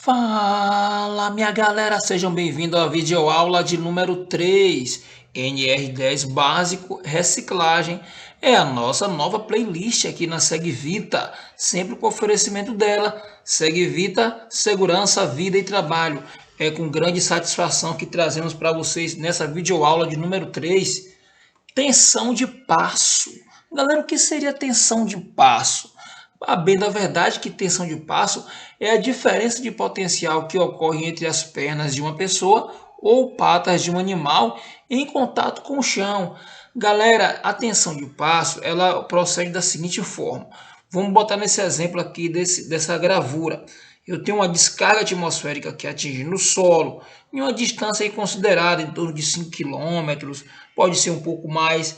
Fala, minha galera, sejam bem-vindos à videoaula de número 3, NR10 Básico Reciclagem. É a nossa nova playlist aqui na SegVita, sempre com oferecimento dela, SegVita, Segurança, Vida e Trabalho. É com grande satisfação que trazemos para vocês nessa videoaula de número 3, tensão de passo. Galera, o que seria tensão de passo? A bem da verdade que tensão de passo é a diferença de potencial que ocorre entre as pernas de uma pessoa ou patas de um animal em contato com o chão. Galera, a tensão de passo ela procede da seguinte forma. Vamos botar nesse exemplo aqui dessa gravura. Eu tenho uma descarga atmosférica que atinge no solo em uma distância aí considerada em torno de 5 quilômetros, pode ser um pouco mais,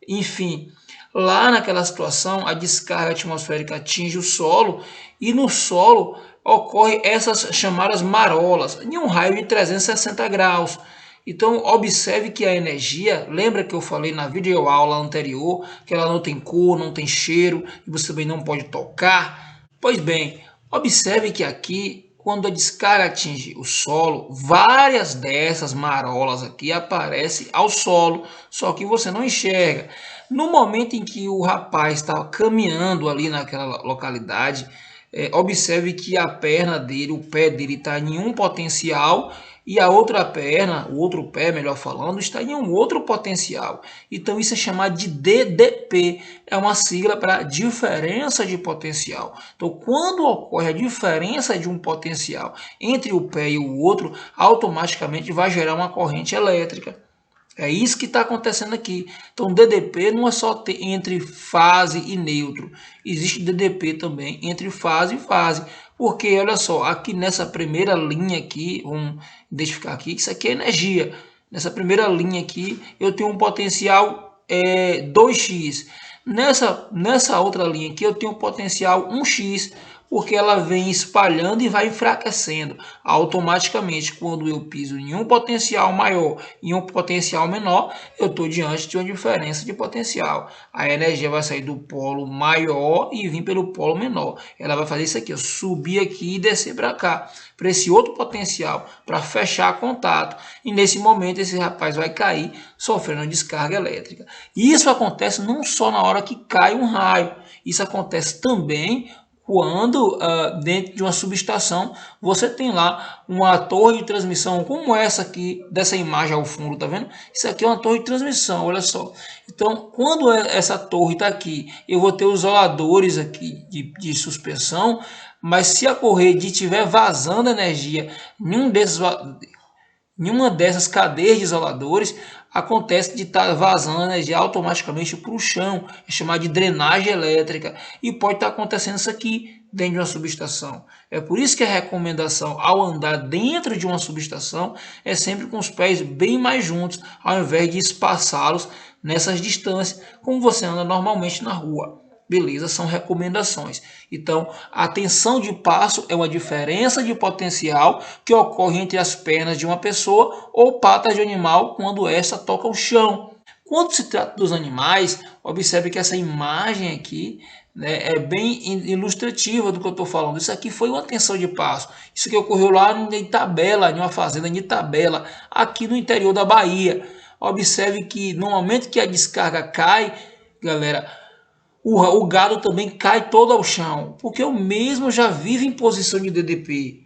enfim. Lá naquela situação, a descarga atmosférica atinge o solo e no solo ocorre essas chamadas marolas em um raio de 360 graus. Então, observe que a energia, lembra que eu falei na videoaula anterior, que ela não tem cor, não tem cheiro, e você também não pode tocar? Pois bem, observe que aqui, quando a descarga atinge o solo, várias dessas marolas aqui aparecem ao solo, só que você não enxerga. No momento em que o rapaz está caminhando ali naquela localidade, observe que a perna dele, o pé dele está em um potencial e a outra perna, o outro pé, melhor falando, está em um outro potencial. Então isso é chamado de DDP, é uma sigla para diferença de potencial. Então quando ocorre a diferença de um potencial entre o pé e o outro, automaticamente vai gerar uma corrente elétrica. É isso que está acontecendo aqui. Então, DDP não é só entre fase e neutro. Existe DDP também entre fase e fase. Porque, olha só, aqui nessa primeira linha aqui, vamos identificar aqui, que isso aqui é energia. Nessa primeira linha aqui, eu tenho um potencial 2x. Nessa outra linha aqui, eu tenho um potencial 1x, porque ela vem espalhando e vai enfraquecendo. Automaticamente, quando eu piso em um potencial maior e um potencial menor, eu estou diante de uma diferença de potencial. A energia vai sair do polo maior e vir pelo polo menor. Ela vai fazer isso aqui, subir aqui e descer para cá, para esse outro potencial, para fechar contato. E nesse momento, esse rapaz vai cair, sofrendo descarga elétrica. E isso acontece não só na hora que cai um raio, isso acontece também quando dentro de uma subestação você tem lá uma torre de transmissão como essa aqui, dessa imagem ao fundo, tá vendo? Isso aqui é uma torre de transmissão, olha só. Então, quando essa torre está aqui, eu vou ter os isoladores aqui de suspensão, mas se a corrente estiver vazando energia em uma dessas cadeias de isoladores, acontece de estar vazando energia automaticamente para o chão, é chamado de drenagem elétrica, e pode estar acontecendo isso aqui dentro de uma subestação. É por isso que a recomendação ao andar dentro de uma subestação é sempre com os pés bem mais juntos, ao invés de espaçá-los nessas distâncias, como você anda normalmente na rua. Beleza, são recomendações. Então, a tensão de passo é uma diferença de potencial que ocorre entre as pernas de uma pessoa ou patas de animal quando esta toca o chão. Quando se trata dos animais, observe que essa imagem aqui, né, é bem ilustrativa do que eu estou falando. Isso aqui foi uma tensão de passo. Isso que ocorreu lá em Itabela, em uma fazenda de Itabela, aqui no interior da Bahia. Observe que no momento que a descarga cai, galera, o gado também cai todo ao chão, porque eu mesmo já vivo em posição de DDP.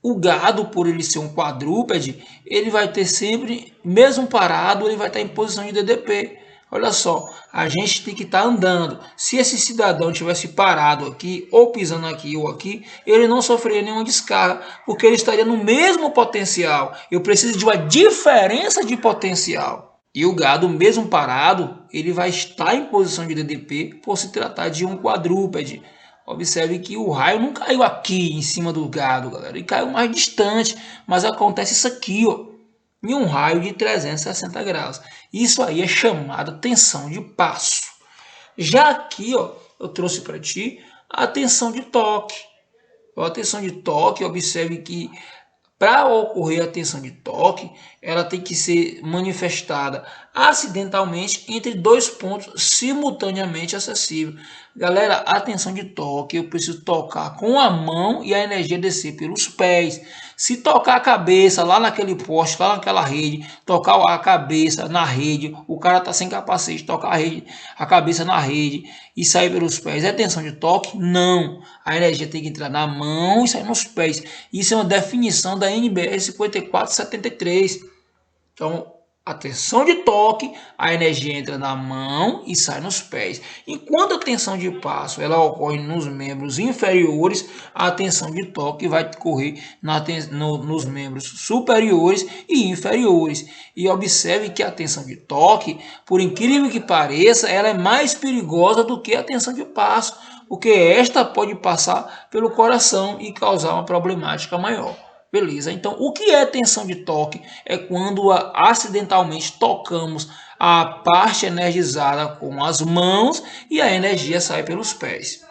O gado, por ele ser um quadrúpede, ele vai ter sempre, mesmo parado, ele vai estar em posição de DDP. Olha só, a gente tem que estar andando. Se esse cidadão tivesse parado aqui, ou pisando aqui ou aqui, ele não sofreria nenhuma descarga, porque ele estaria no mesmo potencial. Eu preciso de uma diferença de potencial. E o gado, mesmo parado, ele vai estar em posição de DDP por se tratar de um quadrúpede. Observe que o raio não caiu aqui em cima do gado, galera. Ele caiu mais distante, mas acontece isso aqui, ó, em um raio de 360 graus. Isso aí é chamado tensão de passo. Já aqui, ó, eu trouxe para ti a tensão de toque. A tensão de toque, observe que para ocorrer a tensão de toque, ela tem que ser manifestada acidentalmente entre dois pontos simultaneamente acessíveis. Galera, a tensão de toque, eu preciso tocar com a mão e a energia descer pelos pés. Se tocar a cabeça lá naquele poste, lá naquela rede, tocar a cabeça na rede, o cara tá sem capacete, tocar a cabeça na rede e sair pelos pés, é tensão de toque? Não. A energia tem que entrar na mão e sair nos pés. Isso é uma definição da NBR 5473. Então, a tensão de toque, a energia entra na mão e sai nos pés. Enquanto a tensão de passo ela ocorre nos membros inferiores, a tensão de toque vai ocorrer nos membros superiores e inferiores. E observe que a tensão de toque, por incrível que pareça, ela é mais perigosa do que a tensão de passo, porque esta pode passar pelo coração e causar uma problemática maior. Beleza, então o que é tensão de toque? É quando acidentalmente tocamos a parte energizada com as mãos e a energia sai pelos pés.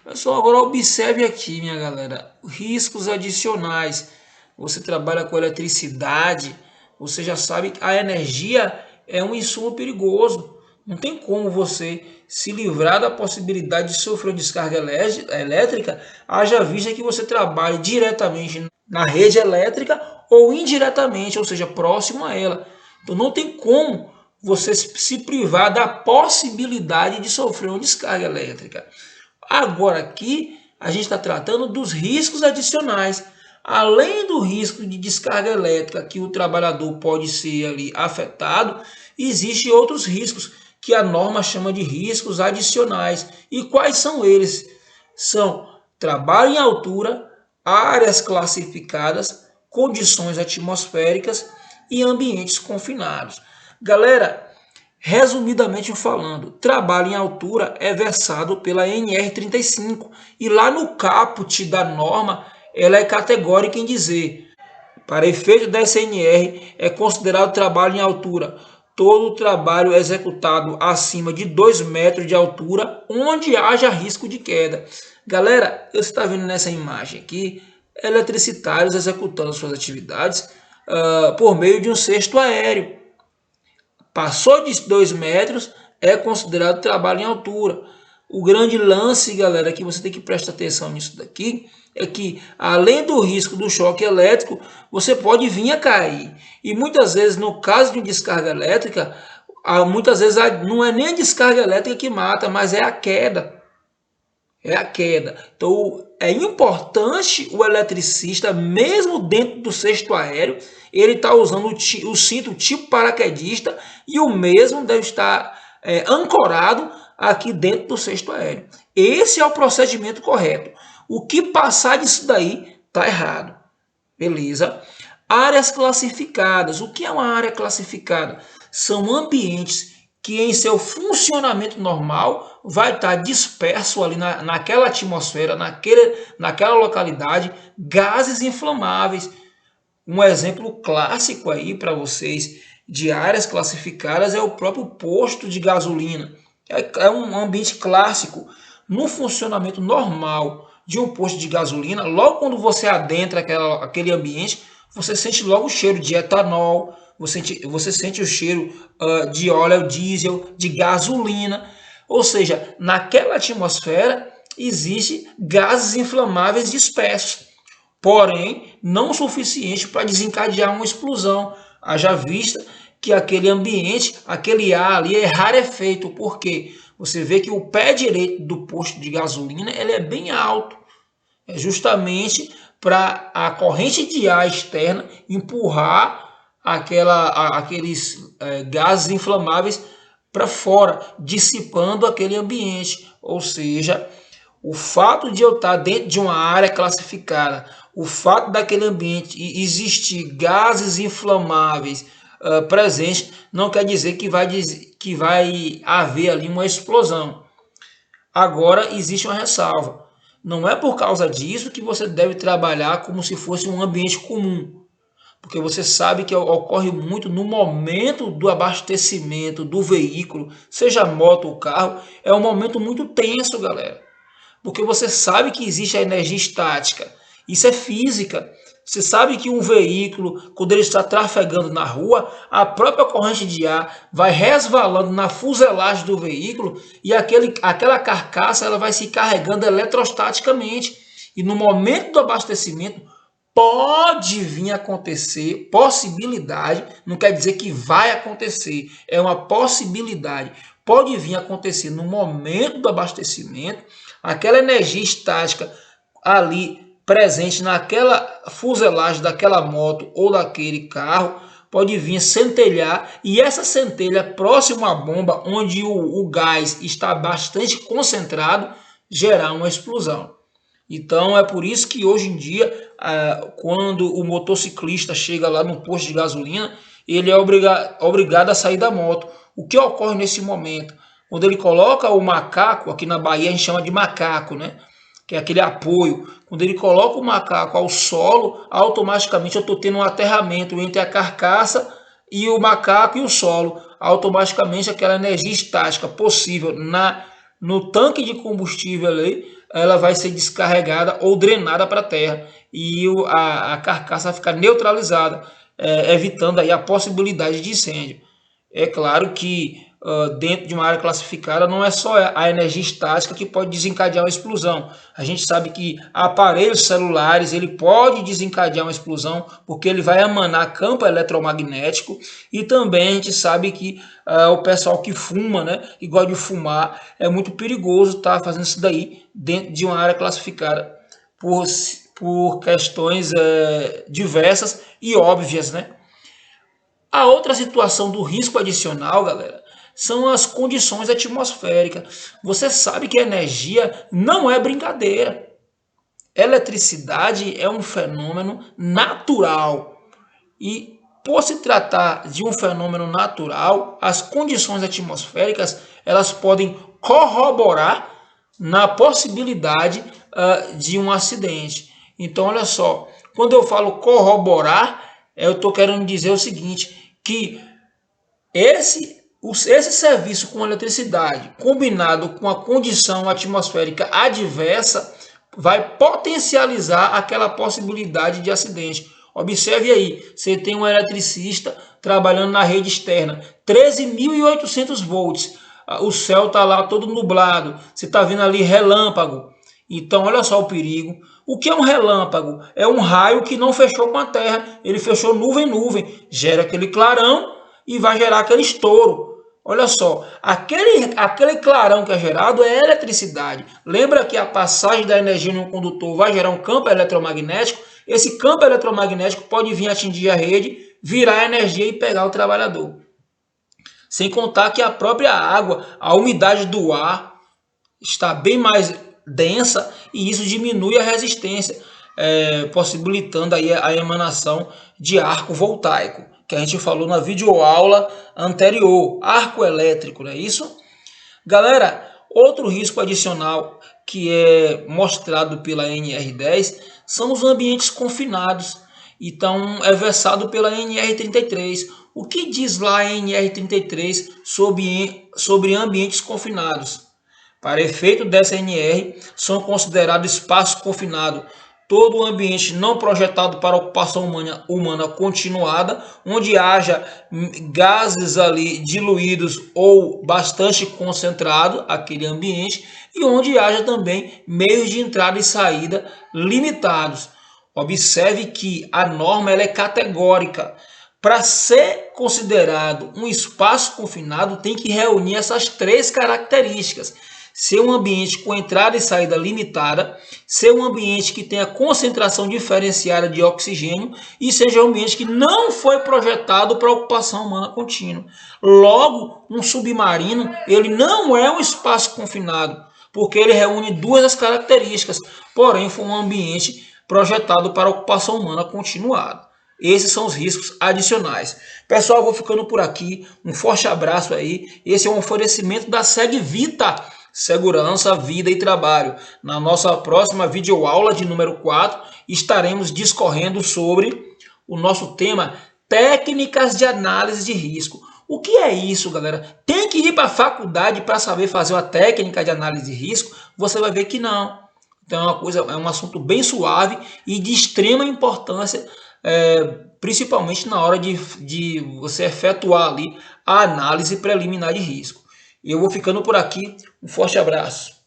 Pessoal, agora observe aqui, minha galera, riscos adicionais. Você trabalha com eletricidade, você já sabe que a energia é um insumo perigoso. Não tem como você se livrar da possibilidade de sofrer uma descarga elétrica, haja vista que você trabalhe diretamente na rede elétrica ou indiretamente, ou seja, próximo a ela. Então não tem como você se privar da possibilidade de sofrer uma descarga elétrica. Agora aqui a gente está tratando dos riscos adicionais. Além do risco de descarga elétrica que o trabalhador pode ser ali afetado, existem outros riscos que a norma chama de riscos adicionais. E quais são eles? São trabalho em altura, áreas classificadas, condições atmosféricas e ambientes confinados. Galera, resumidamente falando, trabalho em altura é versado pela NR35 e lá no caput da norma ela é categórica em dizer: para efeito da SNR é considerado trabalho em altura todo trabalho executado acima de 2 metros de altura onde haja risco de queda. Galera, você está vendo nessa imagem aqui eletricitários executando suas atividades por meio de um cesto aéreo. Passou de 2 metros, é considerado trabalho em altura. O grande lance, galera, que você tem que prestar atenção nisso daqui, é que além do risco do choque elétrico, você pode vir a cair. E muitas vezes, no caso de descarga elétrica, muitas vezes não é nem a descarga elétrica que mata, mas é a queda. É a queda. Então, é importante o eletricista, mesmo dentro do cesto aéreo, ele está usando o cinto tipo paraquedista e o mesmo deve estar ancorado aqui dentro do cesto aéreo. Esse é o procedimento correto. O que passar disso daí está errado. Beleza? Áreas classificadas. O que é uma área classificada? São ambientes que em seu funcionamento normal vai estar disperso ali naquela atmosfera, naquela localidade, gases inflamáveis. Um exemplo clássico aí para vocês de áreas classificadas é o próprio posto de gasolina. É um ambiente clássico. No funcionamento normal de um posto de gasolina, logo quando você adentra aquele ambiente, você sente logo o cheiro de etanol, você sente o cheiro de óleo diesel, de gasolina. Ou seja, naquela atmosfera existe gases inflamáveis dispersos, porém não o suficiente para desencadear uma explosão. Haja vista que aquele ambiente, aquele ar ali é rarefeito. Por quê? Você vê que o pé direito do posto de gasolina ele é bem alto. É justamente para a corrente de ar externa empurrar aqueles gases inflamáveis para fora, dissipando aquele ambiente. Ou seja, o fato de eu estar dentro de uma área classificada, o fato daquele ambiente existir gases inflamáveis presentes, não quer dizer que vai haver ali uma explosão. Agora, existe uma ressalva. Não é por causa disso que você deve trabalhar como se fosse um ambiente comum. Porque você sabe que ocorre muito no momento do abastecimento do veículo, seja moto ou carro, é um momento muito tenso, galera. Porque você sabe que existe a energia estática. Isso é física. Você sabe que um veículo, quando ele está trafegando na rua, a própria corrente de ar vai resvalando na fuselagem do veículo e aquela carcaça ela vai se carregando eletrostaticamente. E no momento do abastecimento, pode vir a acontecer, possibilidade, não quer dizer que vai acontecer, é uma possibilidade. Pode vir a acontecer no momento do abastecimento, aquela energia estática ali presente naquela fuselagem daquela moto ou daquele carro, pode vir centelhar, e essa centelha próximo à bomba, onde o gás está bastante concentrado, gerar uma explosão. Então é por isso que hoje em dia, quando o motociclista chega lá no posto de gasolina, ele é obrigado a sair da moto. O que ocorre nesse momento? Quando ele coloca o macaco, aqui na Bahia a gente chama de macaco, né? Que é aquele apoio. Quando ele coloca o macaco ao solo, automaticamente eu estou tendo um aterramento entre a carcaça e o macaco e o solo. Automaticamente aquela energia estática possível no tanque de combustível ali, ela vai ser descarregada ou drenada para a terra e a carcaça vai ficar neutralizada, evitando aí a possibilidade de incêndio. É claro que dentro de uma área classificada não é só a energia estática que pode desencadear uma explosão. A gente sabe que aparelhos celulares ele pode desencadear uma explosão porque ele vai emanar campo eletromagnético, e também a gente sabe que o pessoal que fuma, né, e gosta de fumar, é muito perigoso estar fazendo isso daí dentro de uma área classificada por questões diversas e óbvias, né? A outra situação do risco adicional, galera, são as condições atmosféricas. Você sabe que a energia não é brincadeira. Eletricidade é um fenômeno natural. E por se tratar de um fenômeno natural, as condições atmosféricas elas podem corroborar na possibilidade de um acidente. Então, olha só, quando eu falo corroborar, eu estou querendo dizer o seguinte, que esse serviço com eletricidade, combinado com a condição atmosférica adversa, vai potencializar aquela possibilidade de acidente. Observe aí, você tem um eletricista trabalhando na rede externa, 13.800 volts, o céu está lá todo nublado, você está vendo ali relâmpago. Então, olha só o perigo. O que é um relâmpago? É um raio que não fechou com a terra, ele fechou nuvem, gera aquele clarão e vai gerar aquele estouro. Olha só, aquele clarão que é gerado é eletricidade. Lembra que a passagem da energia no condutor vai gerar um campo eletromagnético? Esse campo eletromagnético pode vir atingir a rede, virar energia e pegar o trabalhador. Sem contar que a própria água, a umidade do ar está bem mais densa e isso diminui a resistência, possibilitando aí a emanação de arco voltaico, que a gente falou na videoaula anterior, arco elétrico, não é isso? Galera, outro risco adicional que é mostrado pela NR10 são os ambientes confinados. Então, é versado pela NR33. O que diz lá a NR33 sobre ambientes confinados? Para efeito dessa NR, são considerados espaço confinado todo o ambiente não projetado para ocupação humana continuada, onde haja gases ali diluídos ou bastante concentrado aquele ambiente, e onde haja também meios de entrada e saída limitados. Observe que a norma ela é categórica. Para ser considerado um espaço confinado, tem que reunir essas três características: ser um ambiente com entrada e saída limitada, ser um ambiente que tenha concentração diferenciada de oxigênio e seja um ambiente que não foi projetado para ocupação humana contínua. Logo, um submarino ele não é um espaço confinado, porque ele reúne duas das características, porém foi um ambiente projetado para ocupação humana continuada. Esses são os riscos adicionais. Pessoal, eu vou ficando por aqui. Um forte abraço aí. Esse é um oferecimento da SegVita, Segurança, Vida e Trabalho. Na nossa próxima videoaula de número 4, estaremos discorrendo sobre o nosso tema técnicas de análise de risco. O que é isso, galera? Tem que ir para a faculdade para saber fazer uma técnica de análise de risco? Você vai ver que não. Então é um assunto bem suave e de extrema importância, principalmente na hora de você efetuar ali a análise preliminar de risco. E eu vou ficando por aqui. Um forte abraço.